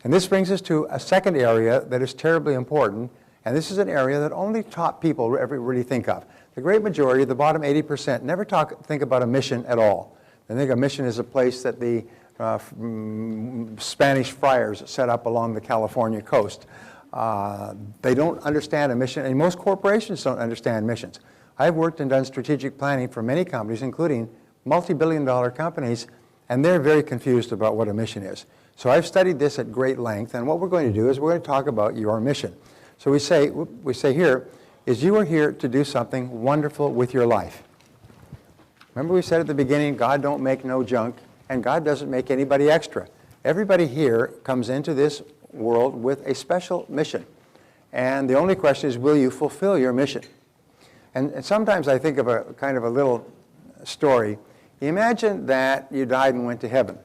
And this brings us to a second area that is terribly important, and this is an area that only top people ever really think of. The great majority, the bottom 80%, never think about a mission at all. They think a mission is a place that the Spanish friars set up along the California coast. They don't understand a mission, and most corporations don't understand missions. I've worked and done strategic planning for many companies, including multi-billion-dollar companies, and they're very confused about what a mission is. So I've studied this at great length, and what we're going to do is we're going to talk about your mission. So we say here, is you are here to do something wonderful with your life. Remember we said at the beginning, God don't make no junk, and God doesn't make anybody extra. Everybody here comes into this world with a special mission. And the only question is, will you fulfill your mission? And sometimes I think of a kind of a little story. Imagine that you died and went to heaven.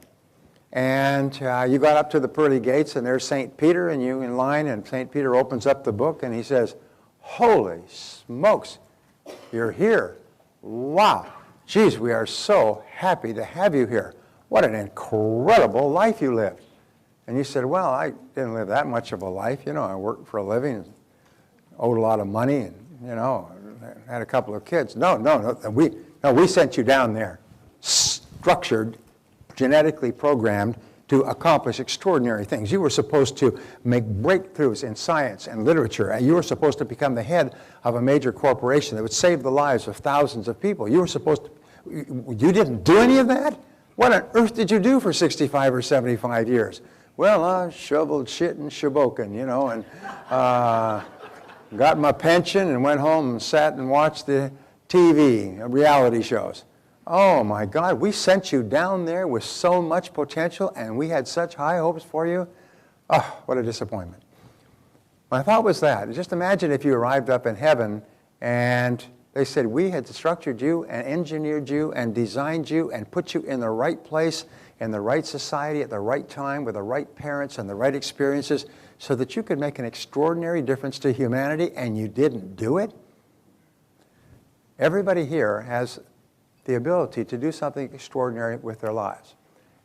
And you got up to the pearly gates, and there's St. Peter, and you in line, and St. Peter opens up the book, and he says, holy smokes, you're here. Wow. Geez, we are so happy to have you here. What an incredible life you lived. And you said, well, I didn't live that much of a life. You know, I worked for a living, and owed a lot of money, and, you know, had a couple of kids. No, we sent you down there, structured, genetically programmed to accomplish extraordinary things. You were supposed to make breakthroughs in science and literature, and you were supposed to become the head of a major corporation that would save the lives of thousands of people. You were supposed to, you didn't do any of that? What on earth did you do for 65 or 75 years? Well, I shoveled shit in Shabokin, you know, and got my pension and went home and sat and watched the TV, reality shows. Oh my God, we sent you down there with so much potential and we had such high hopes for you. Oh, what a disappointment. My thought was that, just imagine if you arrived up in heaven and they said, we had structured you and engineered you and designed you and put you in the right place, in the right society, at the right time, with the right parents and the right experiences, so that you could make an extraordinary difference to humanity, and you didn't do it? Everybody here has the ability to do something extraordinary with their lives.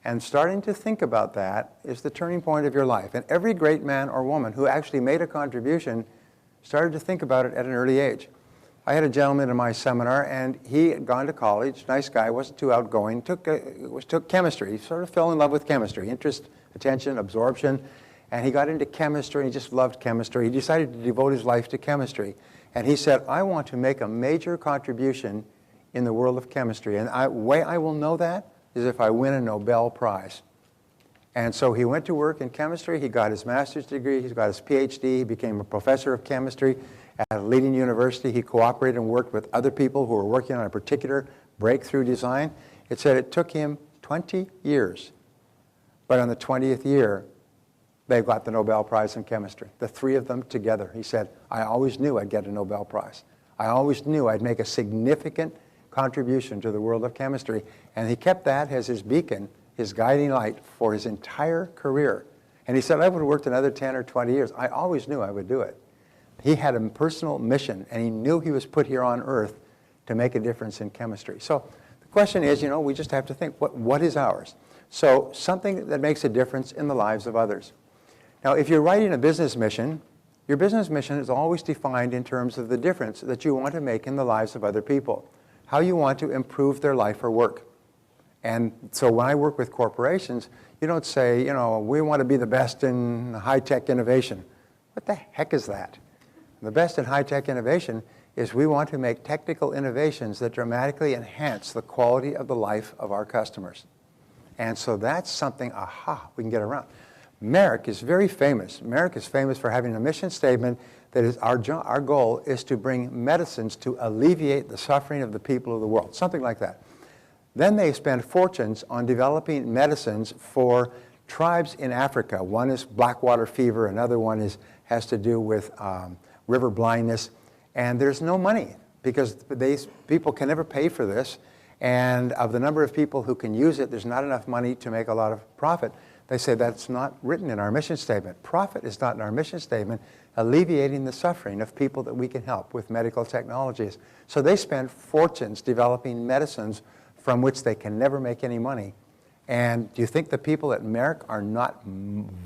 And starting to think about that is the turning point of your life. And every great man or woman who actually made a contribution started to think about it at an early age. I had a gentleman in my seminar, and he had gone to college, nice guy, wasn't too outgoing, took chemistry. He sort of fell in love with chemistry, interest, attention, absorption, and he got into chemistry, and he just loved chemistry. He decided to devote his life to chemistry. And he said, I want to make a major contribution in the world of chemistry. And the way I will know that is if I win a Nobel Prize. And so he went to work in chemistry. He got his master's degree. He got his PhD. He became a professor of chemistry at a leading university. He cooperated and worked with other people who were working on a particular breakthrough design. It said it took him 20 years. But on the 20th year, they got the Nobel Prize in chemistry, the three of them together. He said, I always knew I'd get a Nobel Prize. I always knew I'd make a significant contribution to the world of chemistry. And he kept that as his beacon, his guiding light for his entire career. And he said, I would have worked another 10 or 20 years. I always knew I would do it. He had a personal mission, and he knew he was put here on earth to make a difference in chemistry. So the question is, you know, we just have to think, what is ours? So something that makes a difference in the lives of others. Now, if you're writing a business mission, your business mission is always defined in terms of the difference that you want to make in the lives of other people, how you want to improve their life or work. And so when I work with corporations, you don't say, you know, we want to be the best in high-tech innovation. What the heck is that? The best in high-tech innovation is we want to make technical innovations that dramatically enhance the quality of the life of our customers. And so that's something, we can get around. Merck is very famous. Merck is famous for having a mission statement that is our goal is to bring medicines to alleviate the suffering of the people of the world, something like that. Then they spend fortunes on developing medicines for tribes in Africa. One is blackwater fever, another one has to do with river blindness, and there's no money because these people can never pay for this, and of the number of people who can use it, there's not enough money to make a lot of profit. They say that's not written in our mission statement. Profit is not in our mission statement, alleviating the suffering of people that we can help with medical technologies. So they spend fortunes developing medicines from which they can never make any money. And do you think the people at Merck are not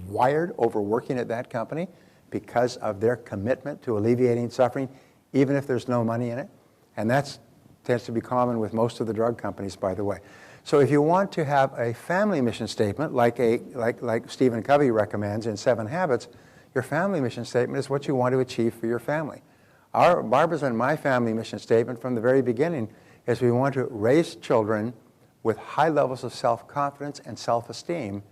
wired overworking at that company because of their commitment to alleviating suffering, even if there's no money in it? And that tends to be common with most of the drug companies, by the way. So if you want to have a family mission statement, like Stephen Covey recommends in 7 Habits, your family mission statement is what you want to achieve for your family. Barbara's and my family mission statement from the very beginning is we want to raise children with high levels of self-confidence and self-esteem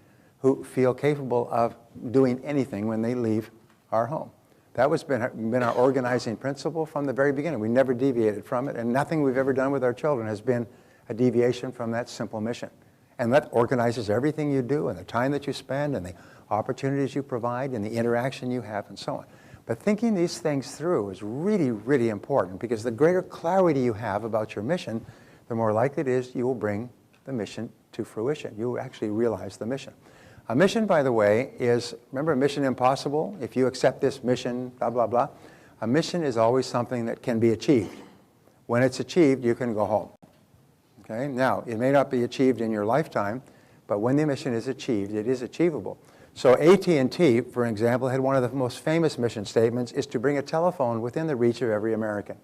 who feel capable of doing anything when they leave our home. That has been our organizing principle from the very beginning. We never deviated from it, and nothing we've ever done with our children has been a deviation from that simple mission. And that organizes everything you do, and the time that you spend, and the opportunities you provide, and the interaction you have, and so on. But thinking these things through is really, really important, because the greater clarity you have about your mission, the more likely it is you will bring the mission to fruition. You will actually realize the mission. A mission, by the way, is, remember Mission Impossible? If you accept this mission, blah, blah, blah. A mission is always something that can be achieved. When it's achieved, you can go home. Okay? Now, it may not be achieved in your lifetime, but when the mission is achieved, it is achievable. So AT&T, for example, had one of the most famous mission statements is to bring a telephone within the reach of every American.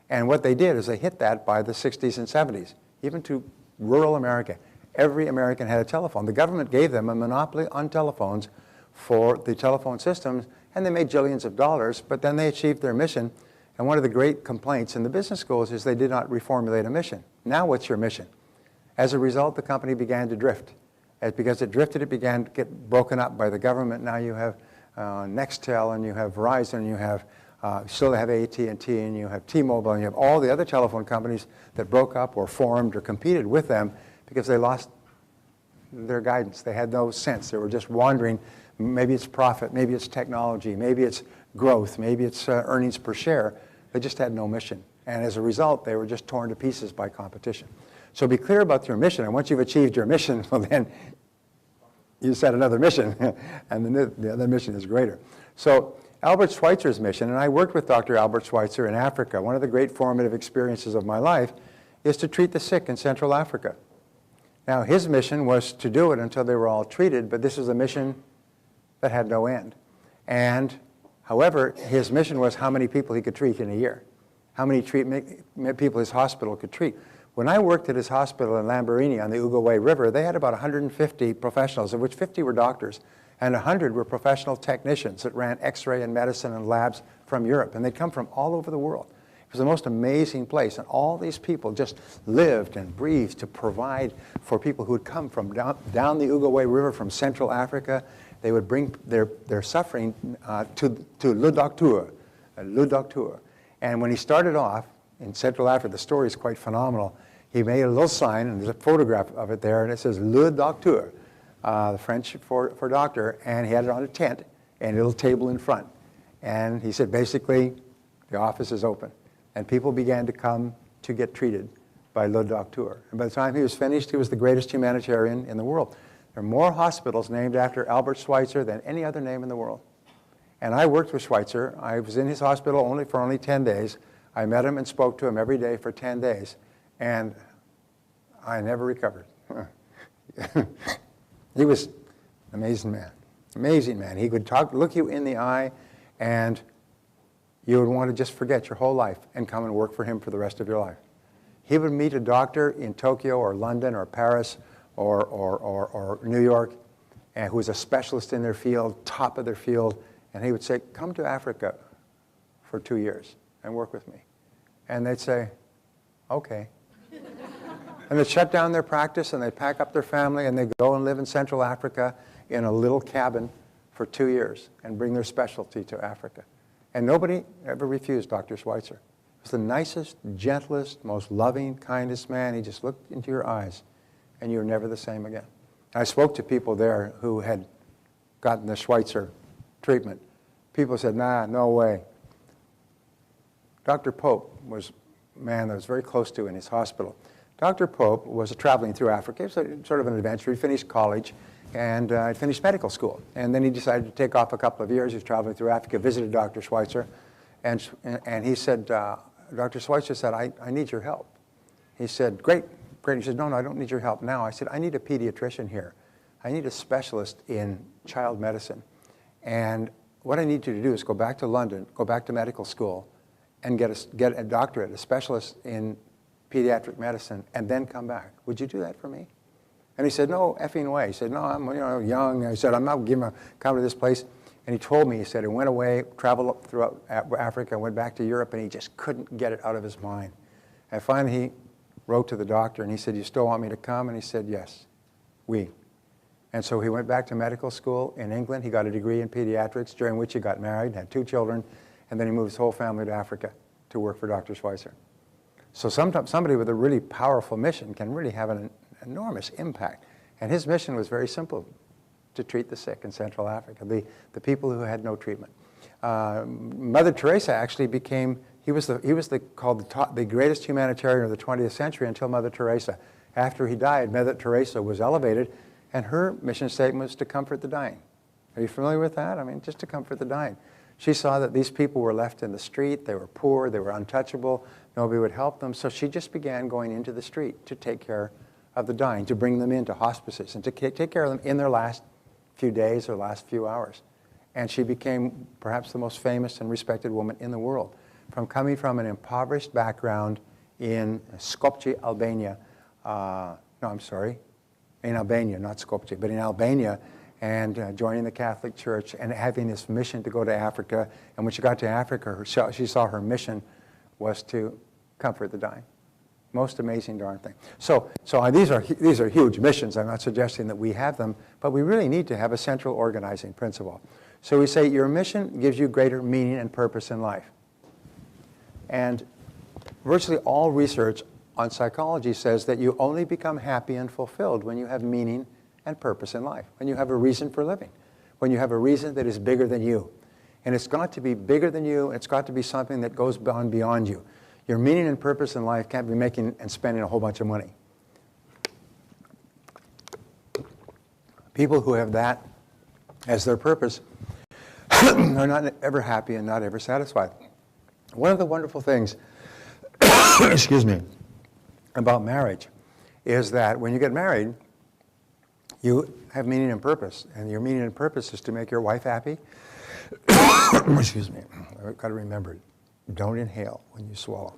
And what they did is they hit that by the 60s and 70s, even to rural America. Every American had a telephone. The government gave them a monopoly on telephones for the telephone systems, and they made jillions of dollars, but then they achieved their mission. And one of the great complaints in the business schools is they did not reformulate a mission. Now what's your mission? As a result, the company began to drift. And because it drifted, it began to get broken up by the government. Now you have Nextel, and you have Verizon, and you have still have AT&T, and you have T-Mobile, and you have all the other telephone companies that broke up or formed or competed with them because they lost their guidance. They had no sense. They were just wandering. Maybe it's profit, maybe it's technology, maybe it's growth, maybe it's earnings per share. They just had no mission. And as a result, they were just torn to pieces by competition. So be clear about your mission. And once you've achieved your mission, well, then you set another mission. And the other mission is greater. So Albert Schweitzer's mission, and I worked with Dr. Albert Schweitzer in Africa. One of the great formative experiences of my life is to treat the sick in Central Africa. Now, his mission was to do it until they were all treated, but this was a mission that had no end. And, however, his mission was how many people he could treat in a year, how many people his hospital could treat. When I worked at his hospital in Lamborghini on the Uruguay River, they had about 150 professionals, of which 50 were doctors, and 100 were professional technicians that ran X-ray and medicine and labs from Europe, and they'd come from all over the world. It was the most amazing place, and all these people just lived and breathed to provide for people who would come from down the Uruguay River from Central Africa. They would bring their suffering to Le Docteur, Le Docteur. And when he started off in Central Africa, the story is quite phenomenal. He made a little sign, and there's a photograph of it there, and it says Le Docteur, the French for doctor, and he had it on a tent and a little table in front. And he said, basically, the office is open. And people began to come to get treated by Le Docteur. And by the time he was finished, he was the greatest humanitarian in the world. There are more hospitals named after Albert Schweitzer than any other name in the world. And I worked with Schweitzer. I was in his hospital for only 10 days. I met him and spoke to him every day for 10 days. And I never recovered. He was an amazing man. Amazing man. He could look you in the eye, and you would want to just forget your whole life and come and work for him for the rest of your life. He would meet a doctor in Tokyo or London or Paris or New York, and who was a specialist in their field, top of their field, and he would say, come to Africa for 2 years and work with me. And they'd say, okay. And they'd shut down their practice, and they'd pack up their family, and they'd go and live in Central Africa in a little cabin for 2 years and bring their specialty to Africa. And nobody ever refused Dr. Schweitzer. He was the nicest, gentlest, most loving, kindest man. He just looked into your eyes, and you were never the same again. I spoke to people there who had gotten the Schweitzer treatment. People said, nah, no way. Dr. Pope was a man that I was very close to in his hospital. Dr. Pope was traveling through Africa. It was sort of an adventure. He finished college and finished medical school. And then he decided to take off a couple of years. He was traveling through Africa, visited Dr. Schweitzer, and he said, Dr. Schweitzer said, I need your help. He said, great great. He said, no, I don't need your help now. I said, I need a pediatrician here. I need a specialist in child medicine. And what I need you to do is go back to London, go back to medical school, and get a doctorate, a specialist in pediatric medicine, and then come back. Would you do that for me? And he said, no effing way. He said, no, I'm young. He said, I'm not going to come to this place. And he told me, he said, he went away, traveled up throughout Africa, went back to Europe, and he just couldn't get it out of his mind. And finally, he wrote to the doctor, and he said, you still want me to come? And he said, yes, we. And so he went back to medical school in England. He got a degree in pediatrics, during which he got married, had 2 children, and then he moved his whole family to Africa to work for Dr. Schweitzer. So sometimes somebody with a really powerful mission can really have an enormous impact. And his mission was very simple, to treat the sick in Central Africa, the people who had no treatment. Mother Teresa actually became, called the greatest humanitarian of the 20th century until Mother Teresa. After he died, Mother Teresa was elevated, and her mission statement was to comfort the dying. Are you familiar with that? I mean, just to comfort the dying. She saw that these people were left in the street, they were poor, they were untouchable, nobody would help them, so she just began going into the street to take care of the dying, to bring them into hospices, and to take care of them in their last few days or last few hours. And she became perhaps the most famous and respected woman in the world, coming from an impoverished background in Skopje, Albania. In Albania, not Skopje, but in Albania, and joining the Catholic Church and having this mission to go to Africa. And when she got to Africa, she saw her mission was to comfort the dying. Most amazing darn thing. So these are huge missions. I'm not suggesting that we have them, but we really need to have a central organizing principle. So we say your mission gives you greater meaning and purpose in life. And virtually all research on psychology says that you only become happy and fulfilled when you have meaning and purpose in life, when you have a reason for living, when you have a reason that is bigger than you. And it's got to be bigger than you, and it's got to be something that goes beyond you. Your meaning and purpose in life can't be making and spending a whole bunch of money. People who have that as their purpose are not ever happy and not ever satisfied. One of the wonderful things, excuse me, about marriage is that when you get married, you have meaning and purpose. And your meaning and purpose is to make your wife happy. Excuse me, I've got to remember it. Don't inhale when you swallow.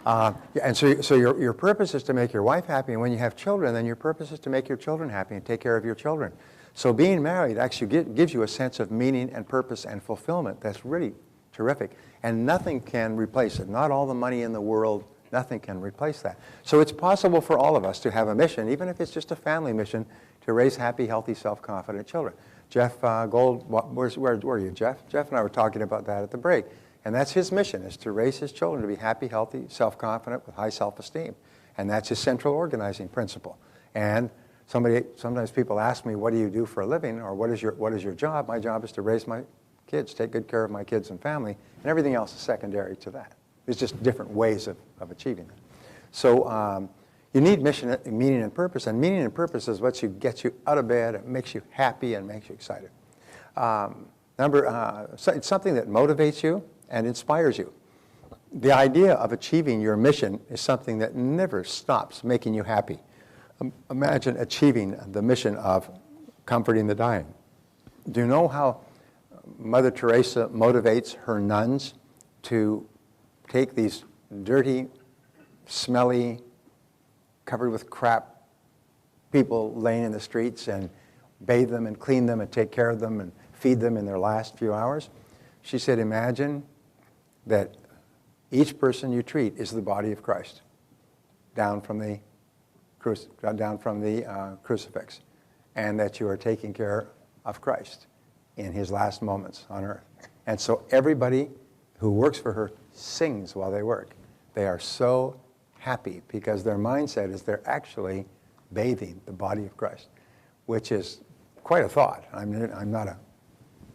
And so your purpose is to make your wife happy, and when you have children, then your purpose is to make your children happy and take care of your children. So being married actually gives you a sense of meaning and purpose and fulfillment that's really terrific. And nothing can replace it. Not all the money in the world, nothing can replace that. So it's possible for all of us to have a mission, even if it's just a family mission, to raise happy, healthy, self-confident children. Jeff Gold, where are you, Jeff? Jeff and I were talking about that at the break. And that's his mission, is to raise his children to be happy, healthy, self-confident, with high self-esteem. And that's his central organizing principle. And sometimes people ask me, what do you do for a living, or what is your job? My job is to raise my kids, take good care of my kids and family, and everything else is secondary to that. There's just different ways of achieving that. So you need mission, meaning and purpose, and meaning and purpose is what gets you out of bed, it makes you happy and makes you excited. It's something that motivates you and inspires you. The idea of achieving your mission is something that never stops making you happy. Imagine achieving the mission of comforting the dying. Do you know how Mother Teresa motivates her nuns to take these dirty, smelly, covered with crap people laying in the streets and bathe them and clean them and take care of them and feed them in their last few hours? She said, imagine that each person you treat is the body of Christ down from the crucifix, and that you are taking care of Christ in his last moments on earth. And so everybody who works for her sings while they work. They are so happy because their mindset is they're actually bathing the body of Christ, which is quite a thought. I'm not a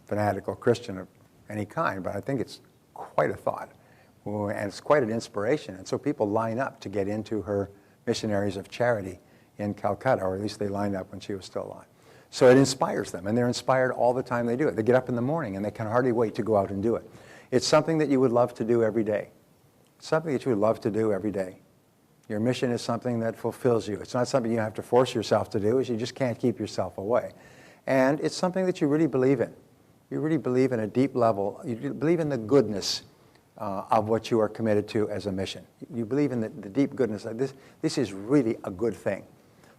fanatical Christian of any kind, but I think it's quite a thought, and it's quite an inspiration. And so people line up to get into her Missionaries of Charity in Calcutta, or at least they lined up when she was still alive. So it inspires them, and they're inspired all the time they do it. They get up in the morning, and they can hardly wait to go out and do it. It's something that you would love to do every day. It's something that you would love to do every day. Your mission is something that fulfills you. It's not something you have to force yourself to do, is you just can't keep yourself away. And it's something that you really believe in. You really believe in a deep level. You believe in the goodness of what you are committed to as a mission. You believe in the deep goodness. This is really a good thing.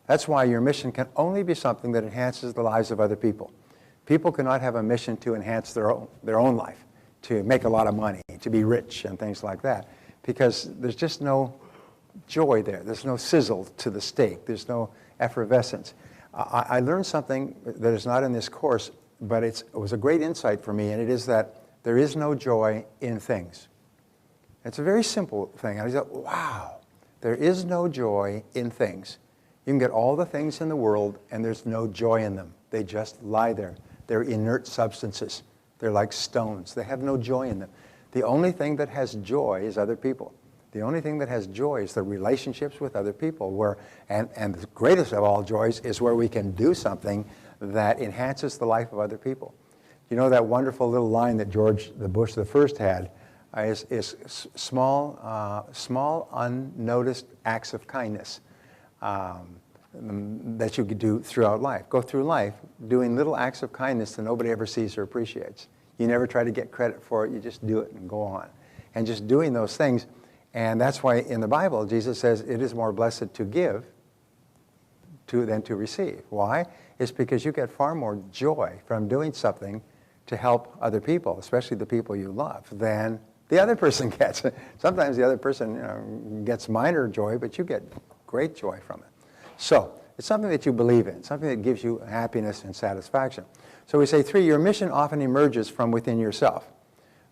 That's why your mission can only be something that enhances the lives of other people. People cannot have a mission to enhance their own life, to make a lot of money, to be rich and things like that, because there's just no joy there. There's no sizzle to the steak. There's no effervescence. I learned something that is not in this course, but it was a great insight for me, and it is that there is no joy in things. It's a very simple thing. I thought, wow, there is no joy in things. You can get all the things in the world, and there's no joy in them. They just lie there. They're inert substances. They're like stones. They have no joy in them. The only thing that has joy is other people. The only thing that has joy is the relationships with other people, and the greatest of all joys is where we can do something that enhances the life of other people. You know that wonderful little line that George Bush I had is small, unnoticed acts of kindness that you could do throughout life. Go through life doing little acts of kindness that nobody ever sees or appreciates. You never try to get credit for it. You just do it and go on. And just doing those things. And that's why in the Bible, Jesus says it is more blessed to give than to receive. Why? It's because you get far more joy from doing something to help other people, especially the people you love, than the other person gets. Sometimes the other person gets minor joy, but you get great joy from it. So it's something that you believe in, something that gives you happiness and satisfaction. So we say 3, your mission often emerges from within yourself.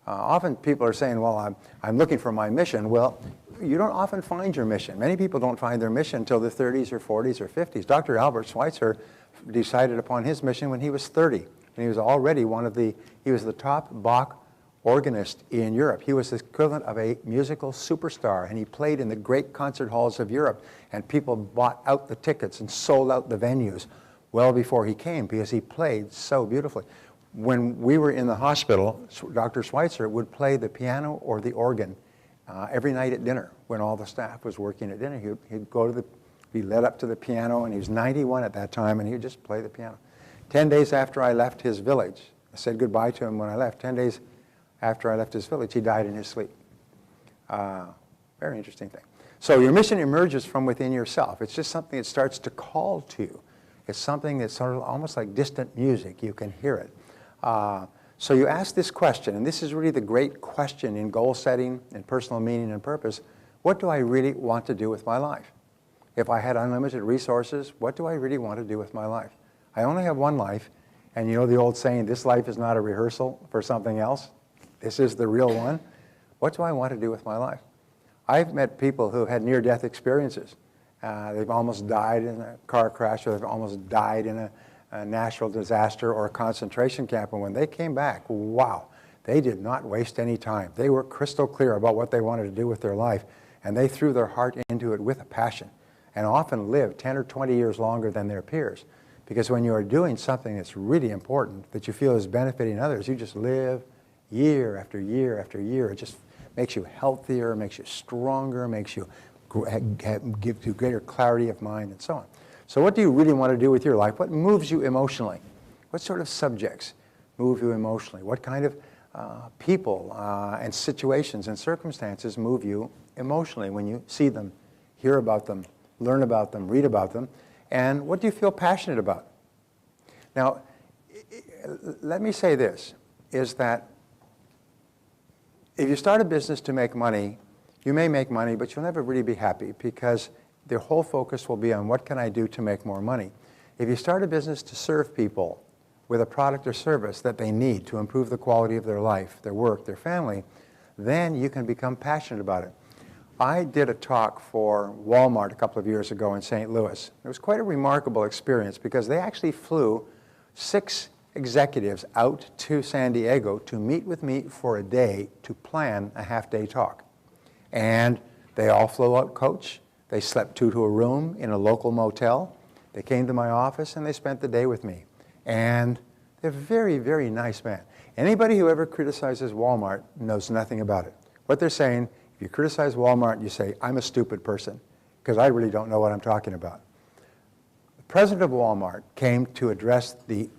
Often people are saying, well, I'm looking for my mission. Well, you don't often find your mission. Many people don't find their mission until their 30s or 40s or 50s. Dr. Albert Schweitzer decided upon his mission when he was 30. And he was already he was the top Bach organist in Europe. He was the equivalent of a musical superstar, and he played in the great concert halls of Europe, and people bought out the tickets and sold out the venues well before he came because he played so beautifully. When we were in the hospital, Dr. Schweitzer would play the piano or the organ every night at dinner when all the staff was working at dinner. He'd be led up to the piano, and he was 91 at that time, and he would just play the piano. 10 days after I left his village, I said goodbye to him when I left. 10 days after I left his village, he died in his sleep. Very interesting thing. So your mission emerges from within yourself. It's just something that starts to call to you. It's something that's sort of almost like distant music. You can hear it. So you ask this question, and this is really the great question in goal setting and personal meaning and purpose. What do I really want to do with my life? If I had unlimited resources, what do I really want to do with my life? I only have one life, and you know the old saying, this life is not a rehearsal for something else. This is the real one. What do I want to do with my life? I've met people who had near-death experiences. They've almost died in a car crash, or they've almost died in a natural disaster or a concentration camp, and when they came back, wow, they did not waste any time. They were crystal clear about what they wanted to do with their life, and they threw their heart into it with a passion, and often lived 10 or 20 years longer than their peers. Because when you are doing something that's really important, that you feel is benefiting others, you just live year after year after year. It just makes you healthier, makes you stronger, makes you give you greater clarity of mind, and so on. So what do you really want to do with your life? What moves you emotionally? What sort of subjects move you emotionally? What kind of people and situations and circumstances move you emotionally when you see them, hear about them, learn about them, read about them? And what do you feel passionate about? Now, let me say this, is that if you start a business to make money, you may make money, but you'll never really be happy because their whole focus will be on what can I do to make more money. If you start a business to serve people with a product or service that they need to improve the quality of their life, their work, their family, then you can become passionate about it. I did a talk for Walmart a couple of years ago in St. Louis. It was quite a remarkable experience because they actually flew 6 executives out to San Diego to meet with me for a day to plan a half-day talk. And they all flew out coach. They slept 2 to a room in a local motel. They came to my office and they spent the day with me. And they're very, very nice men. Anybody who ever criticizes Walmart knows nothing about it. What they're saying, if you criticize Walmart, you say, I'm a stupid person. because I really don't know what I'm talking about. The president of Walmart came to address the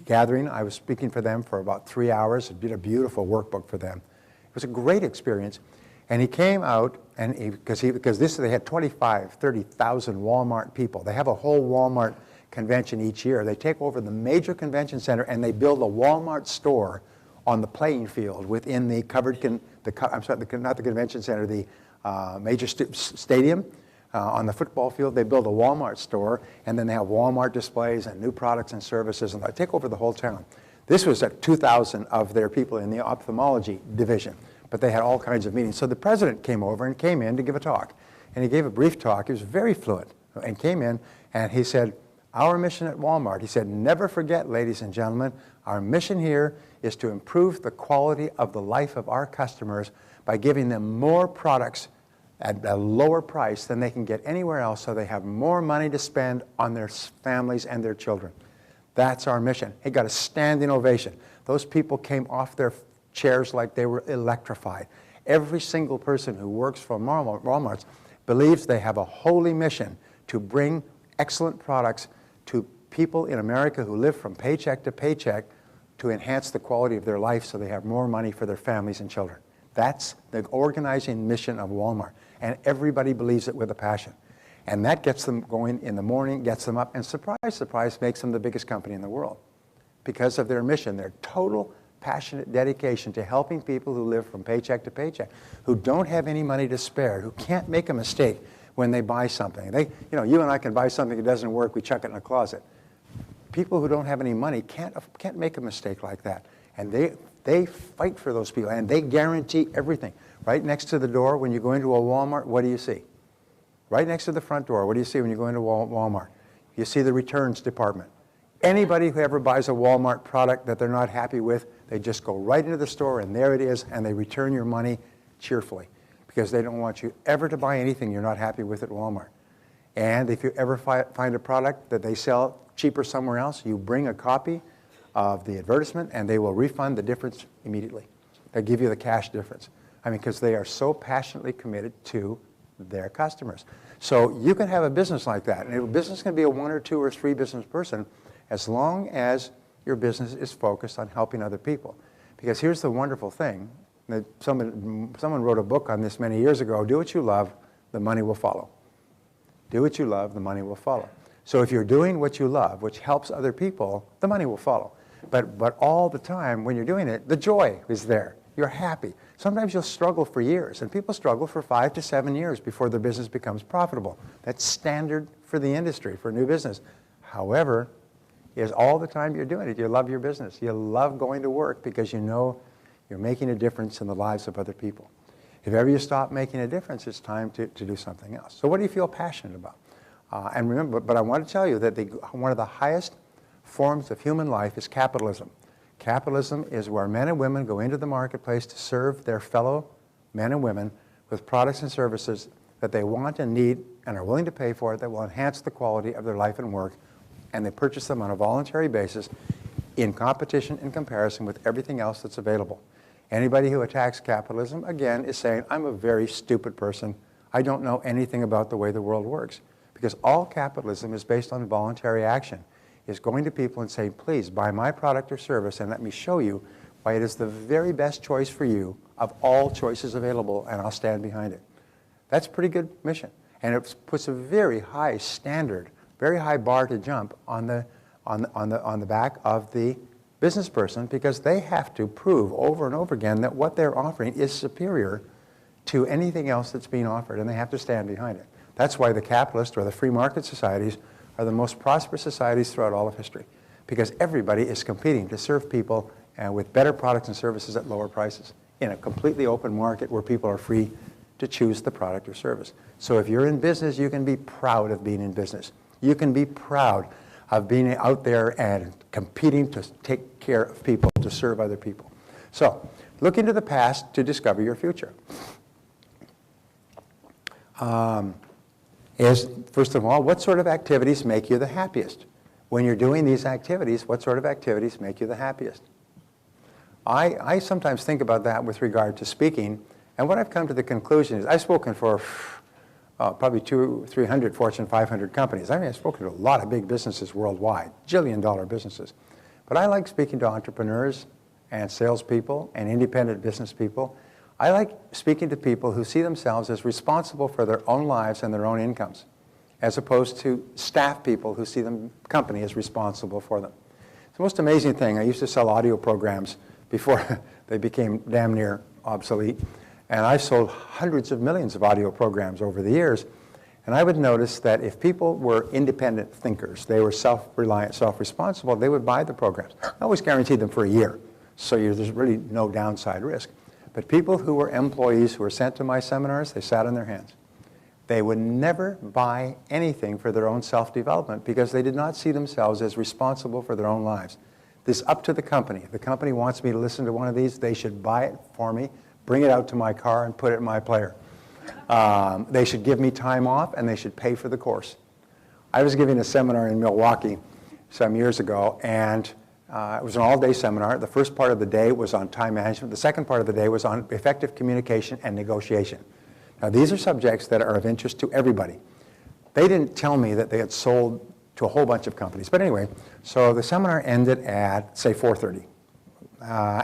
gathering. I was speaking for them for about 3 hours. I did a beautiful workbook for them. It was a great experience. And he came out, and they had 25, 30,000 Walmart people. They have a whole Walmart convention each year. They take over the major convention center and they build a Walmart store on the playing field within the not the convention center, the major stadium. On the football field, they build a Walmart store, and then they have Walmart displays and new products and services, and they take over the whole town. This was at 2,000 of their people in the ophthalmology division, but they had all kinds of meetings. So the president came over and came in to give a talk, and he gave a brief talk. He was very fluent, and came in, and he said, our mission at Walmart, he said, never forget, ladies and gentlemen, our mission here is to improve the quality of the life of our customers by giving them more products at a lower price than they can get anywhere else, so they have more money to spend on their families and their children. That's our mission. He got a standing ovation. Those people came off their chairs like they were electrified. Every single person who works for Walmart believes they have a holy mission to bring excellent products to people in America who live from paycheck to paycheck to enhance the quality of their life so they have more money for their families and children. That's the organizing mission of Walmart. And everybody believes it with a passion. And that gets them going in the morning, gets them up, and surprise, surprise, makes them the biggest company in the world because of their mission, their total passionate dedication to helping people who live from paycheck to paycheck, who don't have any money to spare, who can't make a mistake when they buy something. You and I can buy something that doesn't work, we chuck it in a closet. People who don't have any money can't make a mistake like that. And they fight for those people, and they guarantee everything. Right next to the door, when you go into a Walmart, what do you see? Right next to the front door, what do you see when you go into Walmart? You see the returns department. Anybody who ever buys a Walmart product that they're not happy with, they just go right into the store, and there it is, and they return your money cheerfully because they don't want you ever to buy anything you're not happy with at Walmart. And if you ever find a product that they sell cheaper somewhere else, you bring a copy of the advertisement, and they will refund the difference immediately. They'll give you the cash difference. Because they are so passionately committed to their customers. So you can have a business like that, and a business can be a 1 or 2 or 3 business person as long as your business is focused on helping other people. Because here's the wonderful thing, that someone wrote a book on this many years ago, do what you love, the money will follow. Do what you love, the money will follow. So if you're doing what you love, which helps other people, the money will follow. But all the time when you're doing it, the joy is there. You're happy. Sometimes you'll struggle for years, and people struggle for 5 to 7 years before their business becomes profitable. That's standard for the industry, for new business. However, is all the time you're doing it, you love your business. You love going to work because you know you're making a difference in the lives of other people. If ever you stop making a difference, it's time to do something else. So what do you feel passionate about? And remember, but I want to tell you that one of the highest forms of human life is capitalism. Capitalism is where men and women go into the marketplace to serve their fellow men and women with products and services that they want and need and are willing to pay for that will enhance the quality of their life and work, and they purchase them on a voluntary basis in competition and comparison with everything else that's available. Anybody who attacks capitalism, again, is saying, I'm a very stupid person. I don't know anything about the way the world works. Because all capitalism is based on voluntary action. Is going to people and saying, please buy my product or service and let me show you why it is the very best choice for you of all choices available, and I'll stand behind it. That's a pretty good mission. And it puts a very high standard, very high bar to jump on the back of the business person, because they have to prove over and over again that what they're offering is superior to anything else that's being offered, and they have to stand behind it. That's why the capitalist or the free market societies are the most prosperous societies throughout all of history, because everybody is competing to serve people with better products and services at lower prices in a completely open market where people are free to choose the product or service. So if you're in business, you can be proud of being in business. You can be proud of being out there and competing to take care of people, to serve other people. So look into the past to discover your future. First of all, what sort of activities make you the happiest? When you're doing these activities, what sort of activities make you the happiest? I sometimes think about that with regard to speaking, and what I've come to the conclusion is, I've spoken for probably 200, 300 Fortune 500 companies. I mean, I've spoken to a lot of big businesses worldwide, $1 businesses. But I like speaking to entrepreneurs and salespeople and independent business people. I like speaking to people who see themselves as responsible for their own lives and their own incomes, as opposed to staff people who see the company as responsible for them. It's the most amazing thing. I used to sell audio programs before they became damn near obsolete. And I've sold hundreds of millions of audio programs over the years. And I would notice that if people were independent thinkers, they were self-reliant, self-responsible, they would buy the programs. I always guaranteed them for a year, so there's really no downside risk. But people who were employees who were sent to my seminars, they sat on their hands. They would never buy anything for their own self-development because they did not see themselves as responsible for their own lives. This is up to the company. If the company wants me to listen to one of these, they should buy it for me, bring it out to my car, and put it in my player. They should give me time off, and they should pay for the course. I was giving a seminar in Milwaukee some years ago, and it was an all-day seminar. The first part of the day was on time management. The second part of the day was on effective communication and negotiation. Now, these are subjects that are of interest to everybody. They didn't tell me that they had sold to a whole bunch of companies. But anyway, so the seminar ended at, say, 4:30.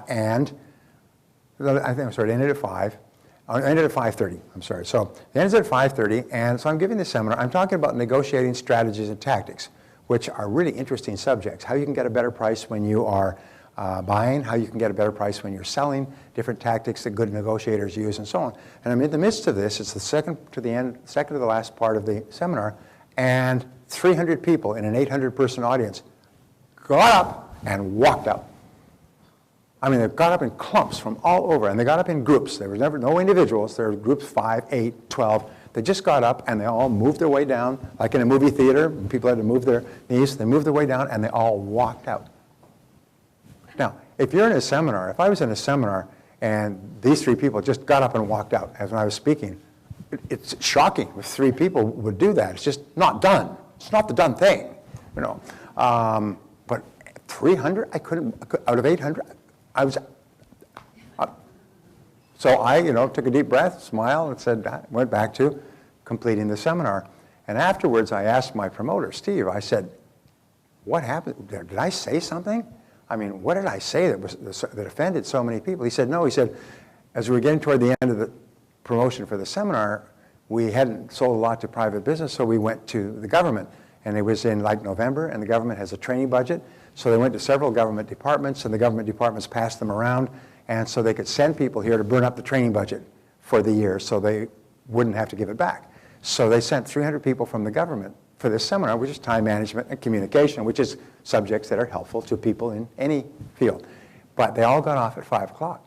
And I think, I'm sorry, it ended at 5. It ended at 5:30, I'm sorry. So it ends at 5:30, and so I'm giving this seminar. I'm talking about negotiating strategies and tactics, which are really interesting subjects. How you can get a better price when you are buying, how you can get a better price when you're selling, different tactics that good negotiators use, and so on. And I'm in the midst of this. It's the second to the last part of the seminar, and 300 people in an 800-person audience got up and walked out. I mean, they got up in clumps from all over, and they got up in groups. There was never no individuals. There were groups 5, 8, 12. They just got up, and they all moved their way down, like in a movie theater. People had to move their knees. They moved their way down, and they all walked out. Now, if you're in a seminar, if I was in a seminar, and these 3 people just got up and walked out as when I was speaking, it's shocking if 3 people would do that. It's just not done. It's not the done thing, you know. But 300, I couldn't, out of 800, I was, so I, took a deep breath, smiled, and said, went back to completing the seminar. And afterwards, I asked my promoter, Steve, I said, what happened? Did I say something? I mean, what did I say that offended so many people? He said, no. He said, as we were getting toward the end of the promotion for the seminar, we hadn't sold a lot to private business, so we went to the government. And it was in like November, and the government has a training budget. So they went to several government departments, and the government departments passed them around, and so they could send people here to burn up the training budget for the year so they wouldn't have to give it back. So they sent 300 people from the government for this seminar, which is time management and communication, which is subjects that are helpful to people in any field. But they all got off at 5 o'clock.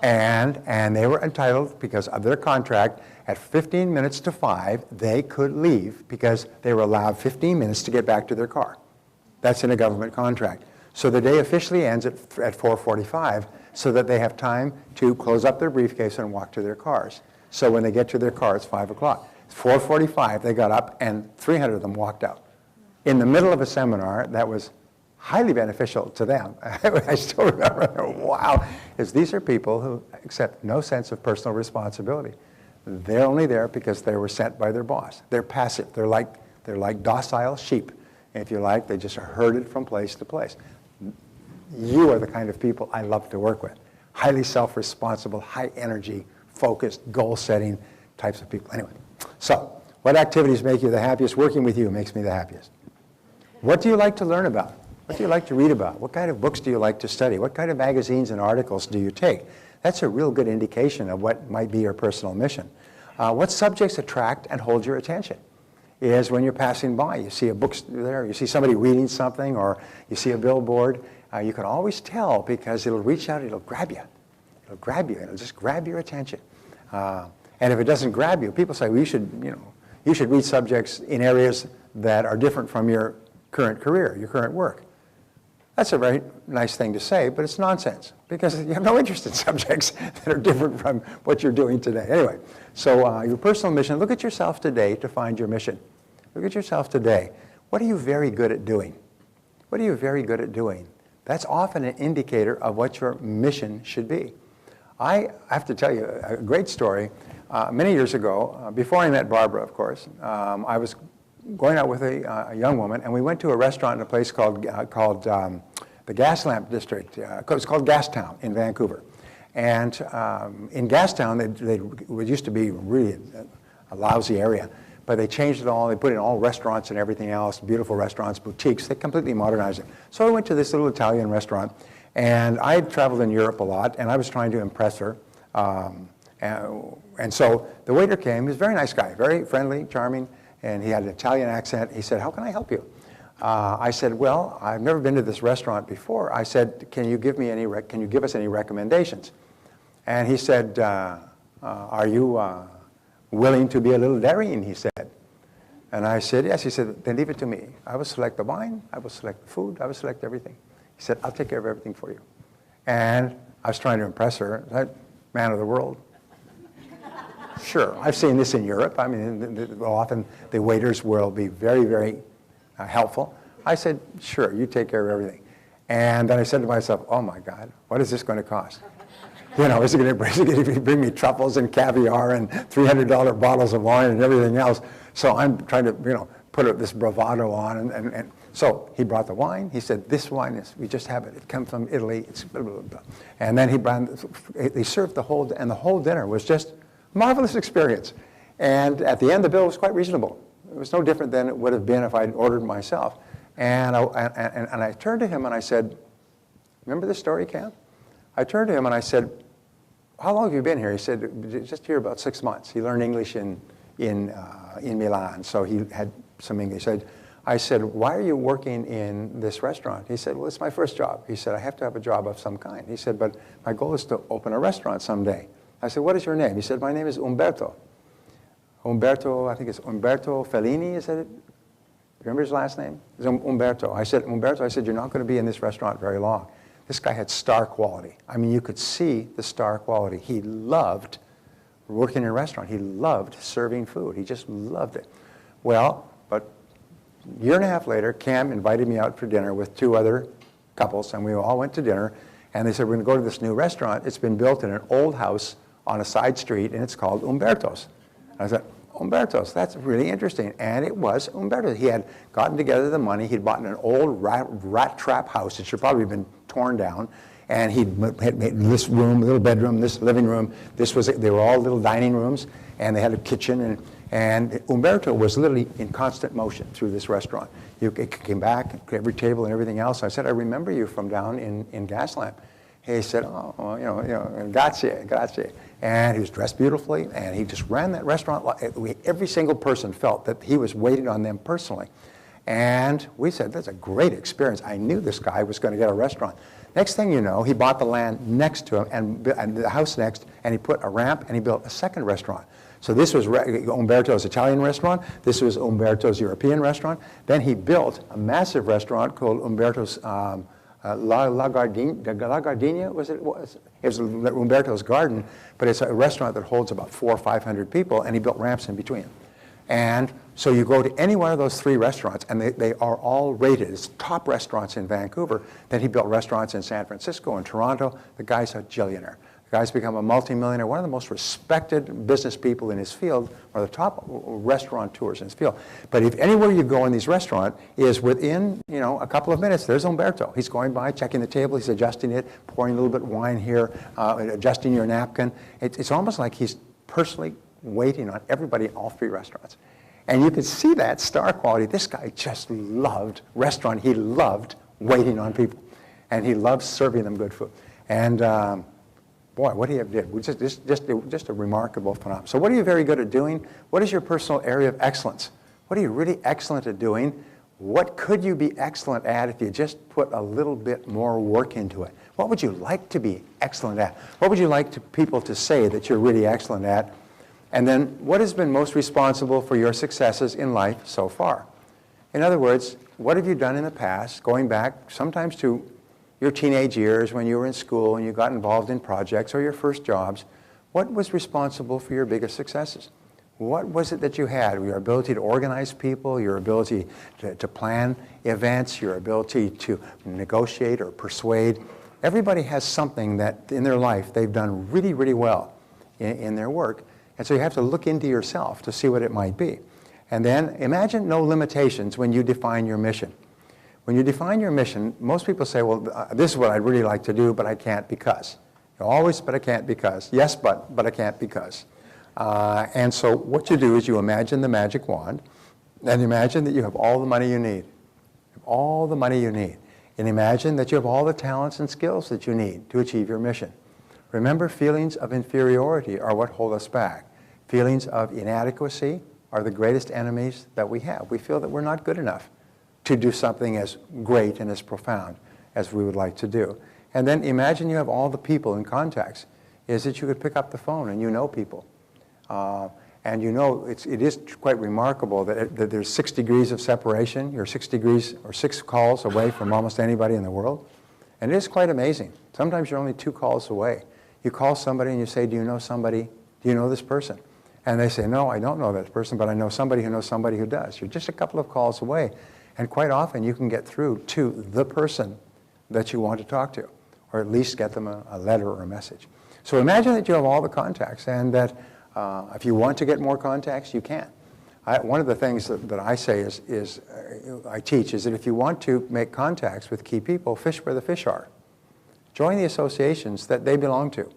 And they were entitled, because of their contract, at 15 minutes to 5, they could leave because they were allowed 15 minutes to get back to their car. That's in a government contract. So the day officially ends at 4:45 so that they have time to close up their briefcase and walk to their cars. So when they get to their car, it's 5 o'clock. 4:45, they got up, and 300 of them walked out. In the middle of a seminar that was highly beneficial to them. I still remember, wow, is these are people who accept no sense of personal responsibility. They're only there because they were sent by their boss. They're passive. They're like docile sheep. If you like, they just are herded from place to place. You are the kind of people I love to work with. Highly self-responsible, high energy, focused, goal-setting types of people. Anyway, so what activities make you the happiest? Working with you makes me the happiest. What do you like to learn about? What do you like to read about? What kind of books do you like to study? What kind of magazines and articles do you take? That's a real good indication of what might be your personal mission. What subjects attract and hold your attention? Is when you're passing by, you see a book there, you see somebody reading something, or you see a billboard, you can always tell because it'll reach out, it'll grab you. It'll grab you, it'll just grab your attention. And if it doesn't grab you, people say, well, you should read subjects in areas that are different from your current career, your current work. That's a very nice thing to say, but it's nonsense because you have no interest in subjects that are different from what you're doing today. Anyway, so your personal mission, look at yourself today to find your mission. Look at yourself today. What are you very good at doing? What are you very good at doing? That's often an indicator of what your mission should be. I have to tell you a great story. many years ago, before I met Barbara, of course, I was going out with a young woman, and we went to a restaurant in a place called the Gas Lamp District. It's called Gastown in Vancouver. And in Gastown, it used to be really a lousy area, but they changed it all. They put in all restaurants and everything else, beautiful restaurants, boutiques. They completely modernized it. So I went to this little Italian restaurant, and I had traveled in Europe a lot, and I was trying to impress her. And so the waiter came. He was a very nice guy, very friendly, charming, and he had an Italian accent. He said, "How can I help you?" I said, "Well, I've never been to this restaurant before." I said, "Can you give us any recommendations?" And he said, "Are you willing to be a little daring?" he said. And I said, "Yes." He said, "Then leave it to me. I will select the wine, I will select the food, I will select everything." He said, "I'll take care of everything for you." And I was trying to impress her. That man of the world. Sure, I've seen this in Europe. I mean, often the waiters will be very, very helpful. I said, "Sure, you take care of everything." And then I said to myself, "Oh my God, what is this going to cost? You know, is it going to bring me truffles and caviar and $300 bottles of wine and everything else?" So I'm trying to, put this bravado on. And so he brought the wine. He said, "This wine we just have it. It comes from Italy. It's blah, blah, blah." And then they served the whole dinner was just a marvelous experience. And at the end, the bill was quite reasonable. It was no different than it would have been if I'd ordered myself. And I turned to him and I said, "Remember this story, Cam?" I turned to him and I said, "How long have you been here?" He said, "Just here about 6 months." He learned English in Milan, so he had some English. I said, "Why are you working in this restaurant?" He said, "Well, it's my first job." He said, "I have to have a job of some kind." He said, "But my goal is to open a restaurant someday." I said, "What is your name?" He said, "My name is Umberto." Umberto, I think it's Umberto Fellini, is it? Remember his last name? It's Umberto. I said, "Umberto," I said, "you're not going to be in this restaurant very long." This guy had star quality. I mean, you could see the star quality. He loved working in a restaurant. He loved serving food. He just loved it. Well, but a year and a half later, Cam invited me out for dinner with 2 other couples, and we all went to dinner. And they said, "We're going to go to this new restaurant. It's been built in an old house on a side street, and it's called Umberto's." And I said, "Umberto's, that's really interesting." And it was Umberto's. He had gotten together the money. He'd bought an old rat trap house. It should probably have been torn down. And he'd made this room, little bedroom, this living room. They were all little dining rooms, and they had a kitchen. And Umberto was literally in constant motion through this restaurant. It came back, every table and everything else. I said, "I remember you from down in Gaslamp." He said, "Oh, well, grazie, grazie." And he was dressed beautifully, and he just ran that restaurant. Every single person felt that he was waiting on them personally. And we said, "That's a great experience." I knew this guy was going to get a restaurant. Next thing you know, he bought the land next to him and the house next, and he put a ramp, and he built a second restaurant. So this was Umberto's Italian restaurant. This was Umberto's European restaurant. Then he built a massive restaurant called Umberto's La Gardenia, was it? It was Umberto's Garden, but it's a restaurant that holds about 400 or 500 people, and he built ramps in between. And so you go to any one of those 3 restaurants, and they are all rated as top restaurants in Vancouver. Then he built restaurants in San Francisco and Toronto. The guy's a billionaire. The guy's become a multimillionaire, one of the most respected business people in his field, one of the top restaurateurs in his field. But if anywhere you go in these restaurants is within, a couple of minutes, there's Umberto. He's going by, checking the table, he's adjusting it, pouring a little bit of wine here, adjusting your napkin. It's almost like he's personally waiting on everybody in all 3 restaurants. And you could see that star quality. This guy just loved restaurant. He loved waiting on people. And he loved serving them good food. And boy, what he did, just a remarkable phenomenon. So what are you very good at doing? What is your personal area of excellence? What are you really excellent at doing? What could you be excellent at if you just put a little bit more work into it? What would you like to be excellent at? What would you like people to say that you're really excellent at? And then, what has been most responsible for your successes in life so far? In other words, what have you done in the past, going back sometimes to your teenage years when you were in school and you got involved in projects or your first jobs? What was responsible for your biggest successes? What was it that you had? Your ability to organize people, your ability to plan events, your ability to negotiate or persuade. Everybody has something that in their life they've done really, really well in their work. And so you have to look into yourself to see what it might be. And then imagine no limitations when you define your mission. When you define your mission, most people say, well, this is what I'd really like to do, but I can't because. Always, but I can't because. Yes, but I can't because. And so what you do is you imagine the magic wand, and imagine that you have all the money you need. All the money you need. And imagine that you have all the talents and skills that you need to achieve your mission. Remember, feelings of inferiority are what hold us back. Feelings of inadequacy are the greatest enemies that we have. We feel that we're not good enough to do something as great and as profound as we would like to do. And then imagine you have all the people and contacts. Is that you could pick up the phone and you know people. And you know, it is quite remarkable that there's 6 degrees of separation. You're 6 degrees or 6 calls away from almost anybody in the world. And it is quite amazing. Sometimes you're only 2 calls away. You call somebody and you say, do you know somebody? Do you know this person? And they say, no, I don't know that person, but I know somebody who knows somebody who does. You're just a couple of calls away. And quite often you can get through to the person that you want to talk to, or at least get them a letter or a message. So imagine that you have all the contacts, and that if you want to get more contacts, you can. One of the things that I say I teach is that if you want to make contacts with key people, fish where the fish are. Join the associations that they belong to.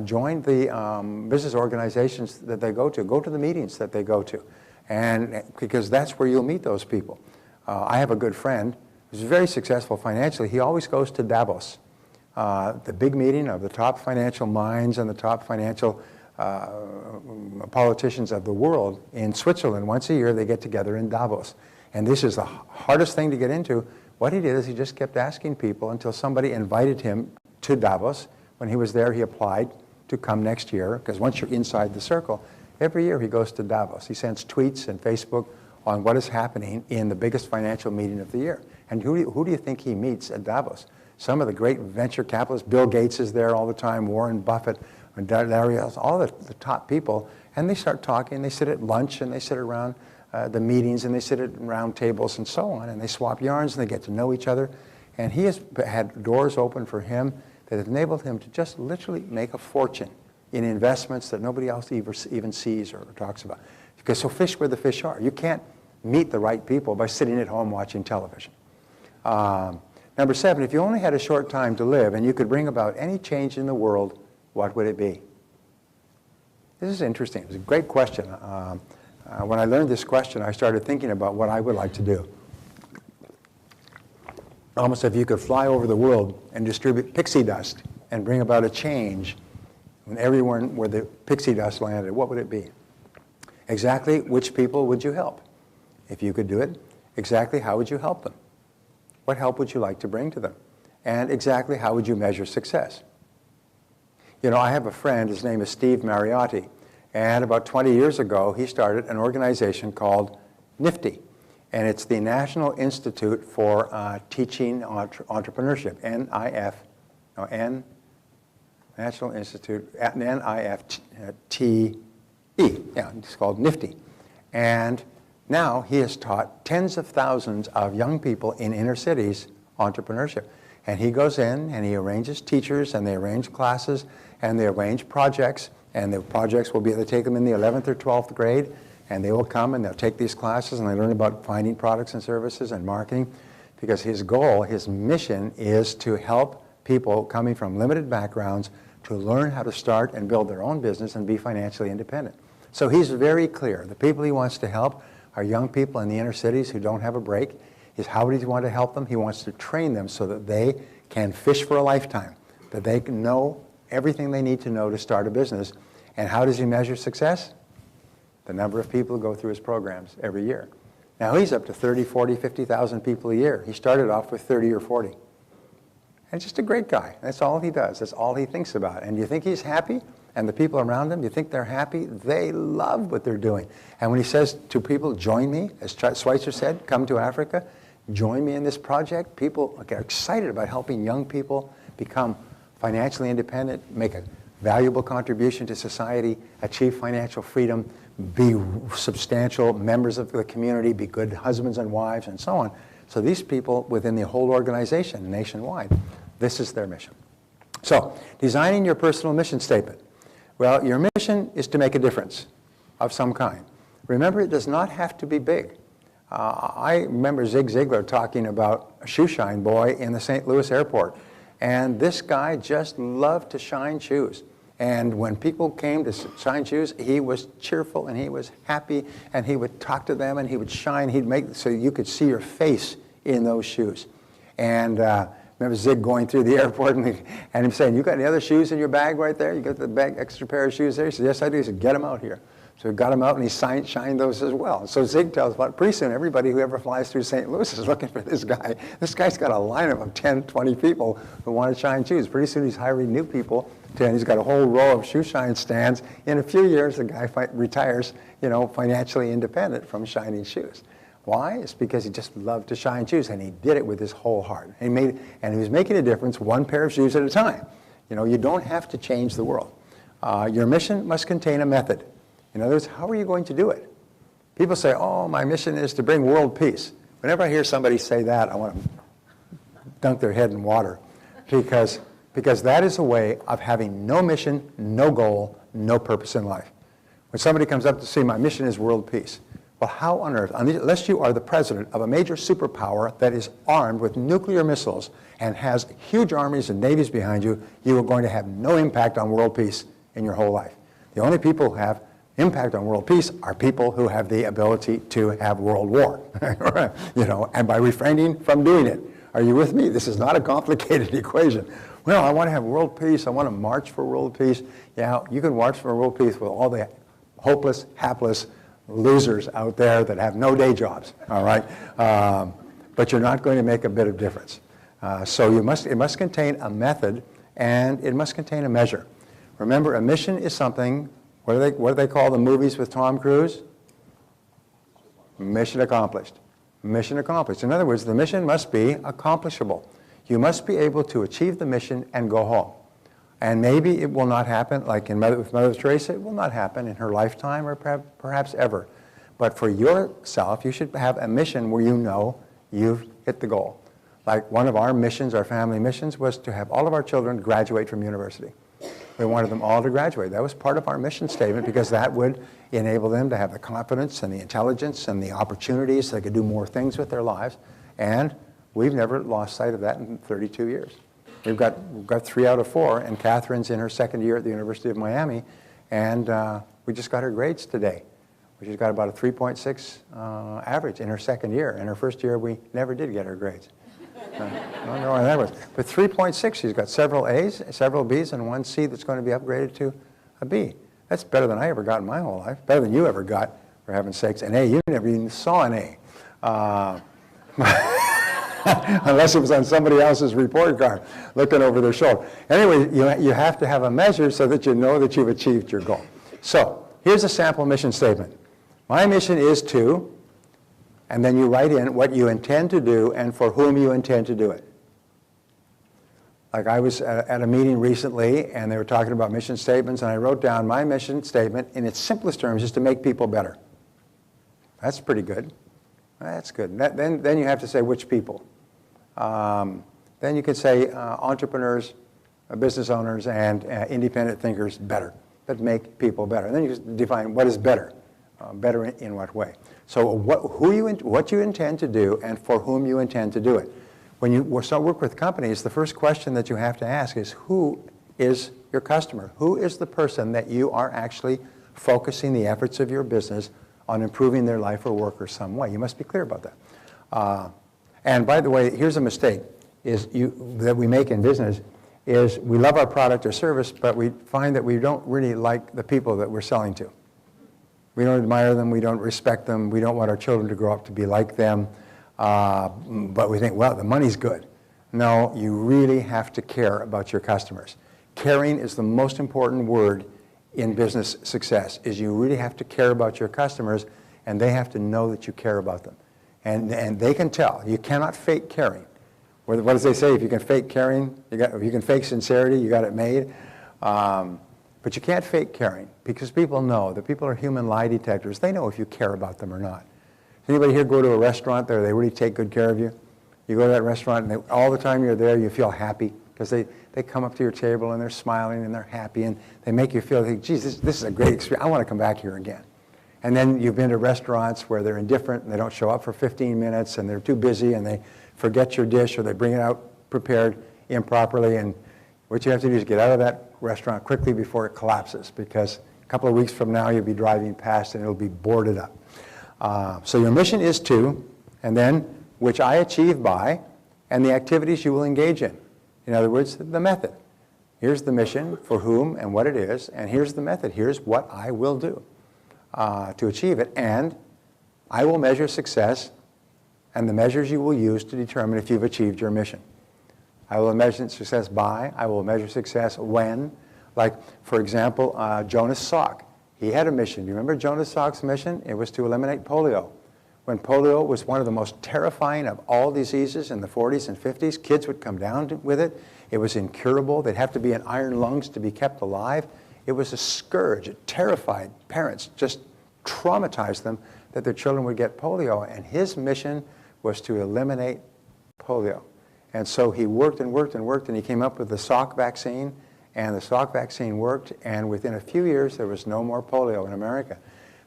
Join the business organizations that they go to. Go to the meetings that they go to. And because that's where you'll meet those people. I have a good friend who's very successful financially. He always goes to Davos, the big meeting of the top financial minds and the top financial politicians of the world in Switzerland. Once a year they get together in Davos. And this is the hardest thing to get into. What he did is he just kept asking people until somebody invited him to Davos. When he was there, he applied to come next year, because once you're inside the circle, every year he goes to Davos. He sends tweets and Facebook on what is happening in the biggest financial meeting of the year. And who do you think he meets at Davos? Some of the great venture capitalists. Bill Gates is there all the time, Warren Buffett, Larry Ellison, all the top people. And they start talking. They sit at lunch and they sit around the meetings and they sit at round tables and so on. And they swap yarns and they get to know each other. And he has had doors open for him that have enabled him to just literally make a fortune in investments that nobody else even sees or talks about. Because so fish where the fish are. You can't meet the right people by sitting at home watching television. Number 7, if you only had a short time to live and you could bring about any change in the world, what would it be? This is interesting. It's a great question. When I learned this question, I started thinking about what I would like to do. Almost if you could fly over the world and distribute pixie dust and bring about a change in everywhere where the pixie dust landed, what would it be? Exactly which people would you help? If you could do it, exactly how would you help them? What help would you like to bring to them? And exactly how would you measure success? You know, I have a friend, his name is Steve Mariotti, and about 20 years ago he started an organization called NIFTY. And it's the National Institute for Teaching Entrepreneurship, National Institute, NIFTE. Yeah, it's called NIFTY. And now he has taught tens of thousands of young people in inner cities entrepreneurship. And he goes in and he arranges teachers and they arrange classes and they arrange projects. And the projects will be, they take them in the 11th or 12th grade. And they will come and they'll take these classes and they learn about finding products and services and marketing, because his goal, his mission is to help people coming from limited backgrounds to learn how to start and build their own business and be financially independent. So he's very clear. The people he wants to help are young people in the inner cities who don't have a break. How does he want to help them? He wants to train them so that they can fish for a lifetime, that they can know everything they need to know to start a business. And how does he measure success? The number of people who go through his programs every year. Now he's up to 30, 40, 50,000 people a year. He started off with 30 or 40. And just a great guy. That's all he does. That's all he thinks about. And you think he's happy? And the people around him, you think they're happy? They love what they're doing. And when he says to people, join me, as Schweitzer said, come to Africa, join me in this project, people get excited about helping young people become financially independent, make a valuable contribution to society, achieve financial freedom, be substantial members of the community, be good husbands and wives, and so on. So these people within the whole organization nationwide, this is their mission. So, designing your personal mission statement. Well, your mission is to make a difference of some kind. Remember, it does not have to be big. I remember Zig Ziglar talking about a shoe shine boy in the St. Louis airport. And this guy just loved to shine shoes. And when people came to shine shoes, he was cheerful and he was happy and he would talk to them and he would shine. He'd make so you could see your face in those shoes. And remember Zig going through the airport and him saying, "You got any other shoes in your bag right there? You got the bag, extra pair of shoes there?" He said, "Yes, I do." He said, "Get them out here." So he got them out and he shined those as well. So Zig tells about pretty soon everybody who ever flies through St. Louis is looking for this guy. This guy's got a lineup of 10, 20 people who want to shine shoes. Pretty soon he's hiring new people. And he's got a whole row of shoe shine stands. In a few years, the guy retires, financially independent from shining shoes. Why? It's because he just loved to shine shoes, and he did it with his whole heart. And he was making a difference one pair of shoes at a time. You don't have to change the world. Your mission must contain a method. In other words, how are you going to do it? People say, "Oh, my mission is to bring world peace." Whenever I hear somebody say that, I want to dunk their head in water, because that is a way of having no mission, no goal, no purpose in life. When somebody comes up to say, "My mission is world peace," well, how on earth, unless you are the president of a major superpower that is armed with nuclear missiles and has huge armies and navies behind you, you are going to have no impact on world peace in your whole life. The only people who have impact on world peace are people who have the ability to have world war, and by refraining from doing it. Are you with me? This is not a complicated equation. Well, I want to have world peace. I want to march for world peace. Yeah, you can march for world peace with all the hopeless, hapless losers out there that have no day jobs, all right? But you're not going to make a bit of difference. So it must contain a method, and it must contain a measure. Remember, a mission is something. What do they call the movies with Tom Cruise? Mission accomplished. Mission accomplished. In other words, the mission must be accomplishable. You must be able to achieve the mission and go home. And maybe it will not happen, like with Mother Tracy, it will not happen in her lifetime or perhaps ever. But for yourself, you should have a mission where you know you've hit the goal. Like one of our missions, our family missions, was to have all of our children graduate from university. We wanted them all to graduate. That was part of our mission statement because that would enable them to have the confidence and the intelligence and the opportunities so they could do more things with their lives. And we've never lost sight of that in 32 years. We've got 3 out of 4, and Catherine's in her second year at the University of Miami, and we just got her grades today. She's got about a 3.6 average in her second year. In her first year, we never did get her grades. I don't know why that was. But 3.6, she's got several A's, several B's, and 1 C that's going to be upgraded to a B. That's better than I ever got in my whole life. Better than you ever got, for heaven's sakes. An A, you never even saw an A. Unless it was on somebody else's report card, looking over their shoulder. Anyway, you have to have a measure so that you know that you've achieved your goal. So, here's a sample mission statement. My mission is to, and then you write in what you intend to do and for whom you intend to do it. Like I was at a meeting recently, and they were talking about mission statements, and I wrote down my mission statement in its simplest terms is to make people better. That's pretty good. That's good. Then you have to say which people. Then you could say entrepreneurs, business owners, and independent thinkers better, but make people better. And then you just define what is better. Better in what way? So what you intend to do and for whom you intend to do it. When you start work with companies, the first question that you have to ask is who is your customer? Who is the person that you are actually focusing the efforts of your business on improving their life or work or some way? You must be clear about that. And by the way, here's a mistake that we make in business is we love our product or service, but we find that we don't really like the people that we're selling to. We don't admire them, we don't respect them, we don't want our children to grow up to be like them, but we think, well, the money's good. No, you really have to care about your customers. Caring is the most important word in business success, is you really have to care about your customers, and they have to know that you care about them. And they can tell. You cannot fake caring. What does they say? If you can fake caring, if you can fake sincerity, you got it made. But you can't fake caring, because people know that people are human lie detectors. They know if you care about them or not. Anybody here go to a restaurant there, they really take good care of you? You go to that restaurant, and all the time you're there, you feel happy because they come up to your table and they're smiling and they're happy and they make you feel, like, geez, this is a great experience. I want to come back here again. And then you've been to restaurants where they're indifferent and they don't show up for 15 minutes and they're too busy and they forget your dish or they bring it out prepared improperly. And what you have to do is get out of that restaurant quickly before it collapses, because a couple of weeks from now you'll be driving past and it'll be boarded up. So your mission is to, and then which I achieve by, and the activities you will engage in. In other words, the method. Here's the mission, for whom and what it is, and here's the method. Here's what I will do to achieve it. And I will measure success and the measures you will use to determine if you've achieved your mission. I will measure success by, I will measure success when. Like, for example, Jonas Salk. He had a mission. You remember Jonas Salk's mission? It was to eliminate polio. When polio was one of the most terrifying of all diseases in the 40s and 50s, kids would come down with it. It was incurable. They'd have to be in iron lungs to be kept alive. It was a scourge. It terrified parents, just traumatized them that their children would get polio. And his mission was to eliminate polio. And so he worked and worked and worked, and he came up with the Salk vaccine, and the Salk vaccine worked, and within a few years there was no more polio in America.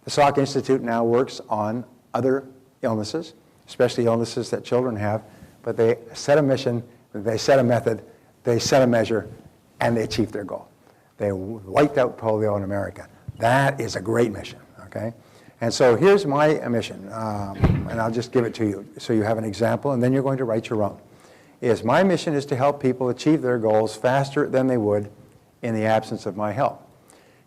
The Salk Institute now works on other illnesses, especially illnesses that children have, but they set a mission, they set a method, they set a measure, and they achieved their goal. They wiped out polio in America. That is a great mission, okay? And so here's my mission, and I'll just give it to you so you have an example, and then you're going to write your own. My mission is to help people achieve their goals faster than they would in the absence of my help.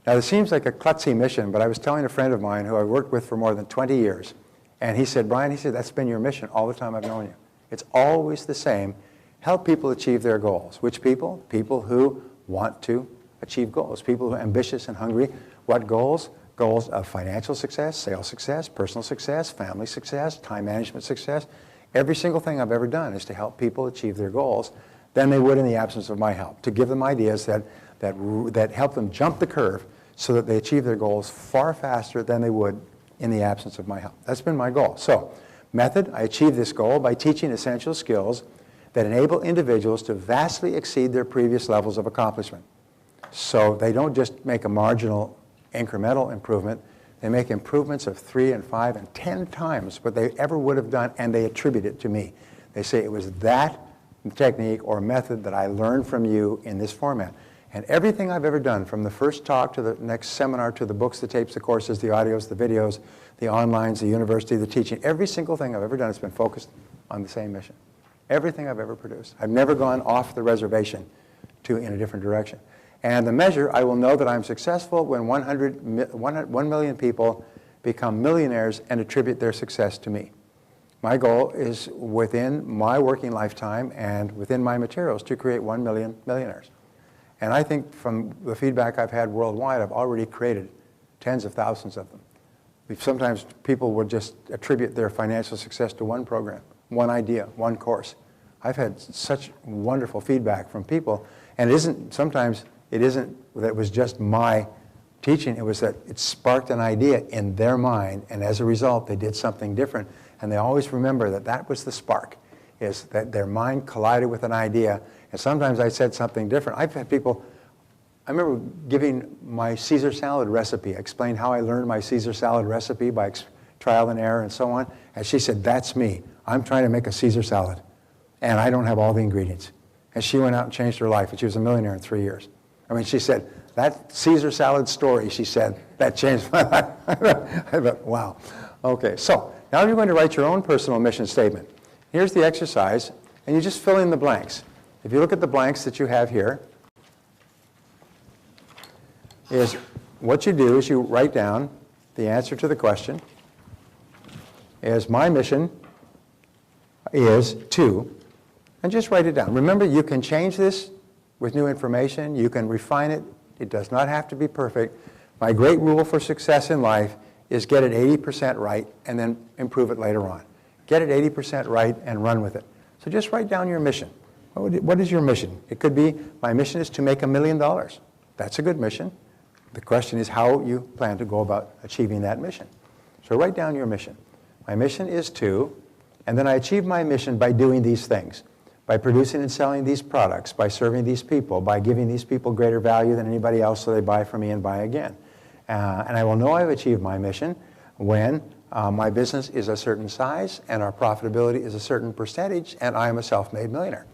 Now, this seems like a klutzy mission, but I was telling a friend of mine who I worked with for more than 20 years, and he said, Brian, that's been your mission all the time I've known you. It's always the same. Help people achieve their goals. Which people? People who want to achieve goals. People who are ambitious and hungry. What goals? Goals of financial success, sales success, personal success, family success, time management success. Every single thing I've ever done is to help people achieve their goals than they would in the absence of my help, to give them ideas that help them jump the curve so that they achieve their goals far faster than they would in the absence of my help. That's been my goal. So, method, I achieve this goal by teaching essential skills that enable individuals to vastly exceed their previous levels of accomplishment. So they don't just make a marginal incremental improvement, they make improvements of 3 and 5 and 10 times what they ever would have done, and they attribute it to me. They say it was that technique or method that I learned from you in this format. And everything I've ever done, from the first talk to the next seminar, to the books, the tapes, the courses, the audios, the videos, the onlines, the university, the teaching, every single thing I've ever done has been focused on the same mission. Everything I've ever produced. I've never gone off the reservation in a different direction. And the measure, I will know that I'm successful when 1 million people become millionaires and attribute their success to me. My goal is within my working lifetime and within my materials to create 1 million millionaires. And I think from the feedback I've had worldwide, I've already created tens of thousands of them. Sometimes people would just attribute their financial success to one program, one idea, one course. I've had such wonderful feedback from people, and sometimes it isn't that it was just my teaching, it was that it sparked an idea in their mind, and as a result they did something different, and they always remember that that was the spark, is that their mind collided with an idea, and sometimes I said something different. I've had people, I remember giving my Caesar salad recipe. I explained how I learned my Caesar salad recipe by trial and error and so on, and she said, that's me. I'm trying to make a Caesar salad, and I don't have all the ingredients. And she went out and changed her life, and she was a millionaire in 3 years. I mean, she said, that Caesar salad story, she said, that changed my life. I thought, wow. Okay, so now you're going to write your own personal mission statement. Here's the exercise, and you just fill in the blanks. If you look at the blanks that you have here, what you do is you write down the answer to the question, my mission is to, and just write it down. Remember, you can change this with new information. You can refine it. It does not have to be perfect. My great rule for success in life is get it 80% right and then improve it later on. Get it 80% right and run with it. So just write down your mission. What is your mission? It could be, my mission is to make $1 million. That's a good mission. The question is how you plan to go about achieving that mission. So write down your mission. My mission is to, and then I achieve my mission by doing these things. by producing and selling these products, by serving these people, by giving these people greater value than anybody else so they buy from me and buy again. And I will know I've achieved my mission when my business is a certain size and our profitability is a certain percentage and I am a self-made millionaire.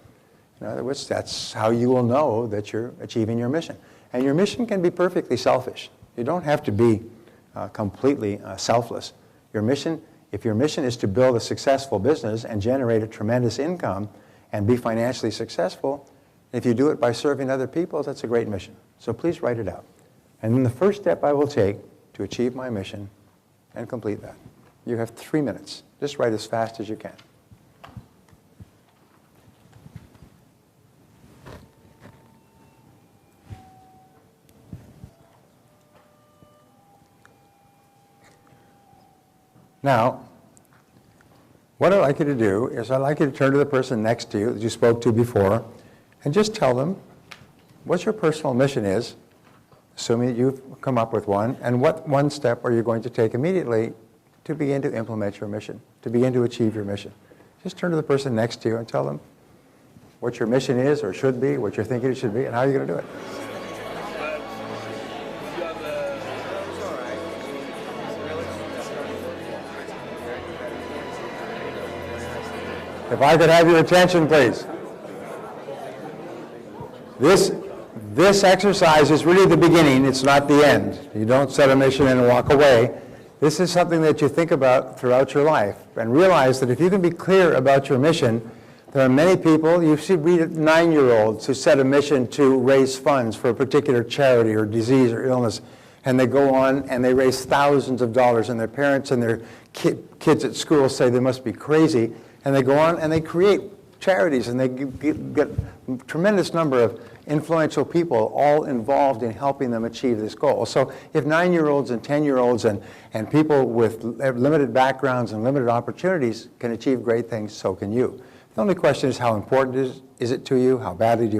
In other words, that's how you will know that you're achieving your mission. And your mission can be perfectly selfish. You don't have to be completely selfless. Your mission, if your mission is to build a successful business and generate a tremendous income and be financially successful, if you do it by serving other people, that's a great mission. So please write it out. And then the first step I will take to achieve my mission and complete that. You have 3 minutes. Just write as fast as you can. Now, what I'd like you to do is I'd like you to turn to the person next to you that you spoke to before and just tell them what your personal mission is, assuming that you've come up with one, and what one step are you going to take immediately to begin to implement your mission, to begin to achieve your mission. Just turn to the person next to you and tell them what your mission is or should be, what you're thinking it should be, and how you're going to do it. If I could have your attention, please. This exercise is really the beginning. It's not the end. You don't set a mission and walk away. This is something that you think about throughout your life and realize that if you can be clear about your mission, there are many people, you see 9-year-olds who set a mission to raise funds for a particular charity or disease or illness, and they go on and they raise thousands of dollars, and their parents and their kids at school say they must be crazy. And they go on and they create charities and they get a tremendous number of influential people all involved in helping them achieve this goal. So if 9-year-olds and 10-year-olds and people with limited backgrounds and limited opportunities can achieve great things, so can you. The only question is how important is it to you? How badly do you